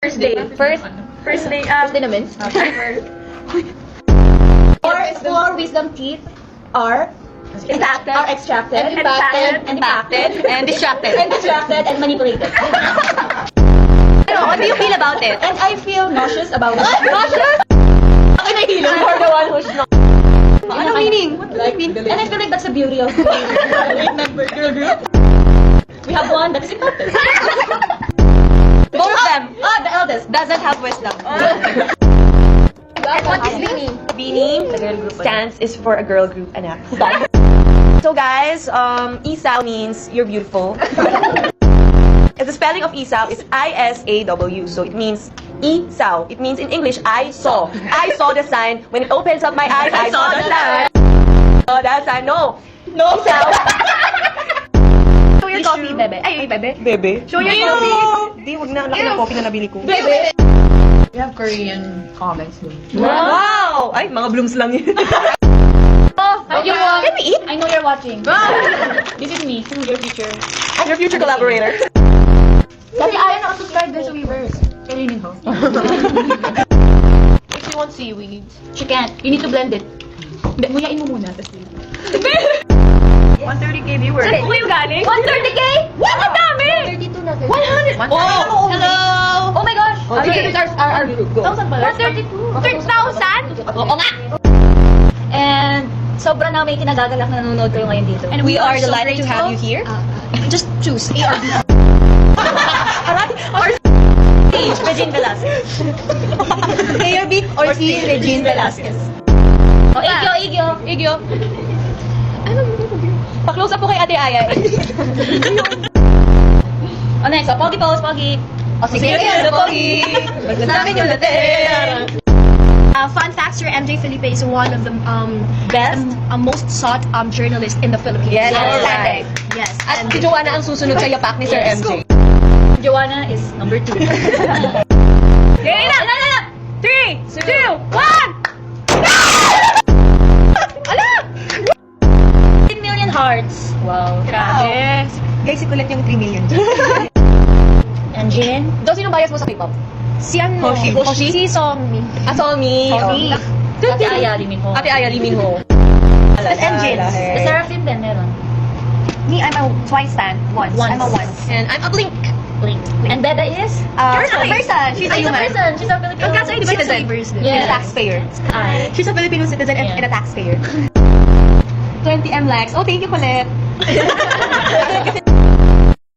First day. First day naman. Four wisdom teeth are extracted, impacted, and distracted. and manipulated. What do you feel about it? And I feel nauseous about it. Nauseous? Ako nahihilo for the one who's not. Ano meaning? And I feel like that's the beauty of member girl group. We have one that is impacted. Both of them The eldest. doesn't have wisdom. And what is Beanie? Beanie stands is for a girl group, anak. So guys, Isaw means you're beautiful. The spelling of Isaw is I-S-A-W, so it means Isaw. It means in English, I saw. I saw the sign. When it opens up my eyes, I saw the sign. Oh, that sign. No. Isaw. Show your coffee, bebe. Ay, bebe. Bebe? Show your coffee. Di, wag na. Ang laki ng coffee na nabili ko. Bebe. We have Korean comics doon. Wow! Ay, mga blooms lang yun. Can we eat? I know you're watching. This is me, your future. Your future collaborator. Kasi ayaw nakasubscribe dun sa Weavers. Sorry, Minho. If you want seaweed, She can't. You need to blend it. Hindi, muyain mo muna. 130k viewers. Saan po kayo galing? 130k? What? Ang dami! 32 na. 100! Oh! Hello! Oh my gosh! Okay. It's our group. Go. 1,000 pala. 132! 3,000? Oo nga! And sobra na may kinagagalak na nanonood kayo ngayon dito. And we are delighted to have you here. Just choose A or B. Or C, Regine Velasquez. A or B, or C, Regine Velasquez. Oh, Igyo! Igyo. Pa-close up po kay Ate Aya. Oh, next. Oh, Pogi pose, Pogi. Oh, sige. Pogi. Namin yung later. Fun facts: Sir MJ Felipe is one of the Best? most sought journalist in the Philippines. Yes, Outstanding. correct. Yes. At si Joanna ang susunod sa yapak ni Sir MJ. Joanna is number 2. Okay na! 3, 2, 1! Ala! 10 million hearts. Wow. Grabe. Guys, ikulat yung 3 million. And Jin? Daw, sino bias mo sa K-pop? Si ano? Hoshi. Si Songmi. Somi. Somi. Ate Aya, Lee Min Ho. Ate Aya, Lee Min Ho. As engines. The Seraphim din meron. Me, I'm a twice stan. Once. I'm a once. And I'm a Blink. Blink. And Beda is? She's a person. She's a human. She's a Filipino. Kaso ay, di ba Citizen. sa Weavers din? Yeah. And a taxpayer. Ay. She's a Filipino citizen and Yeah. a taxpayer. 20M likes. Oh, thank you, Colette.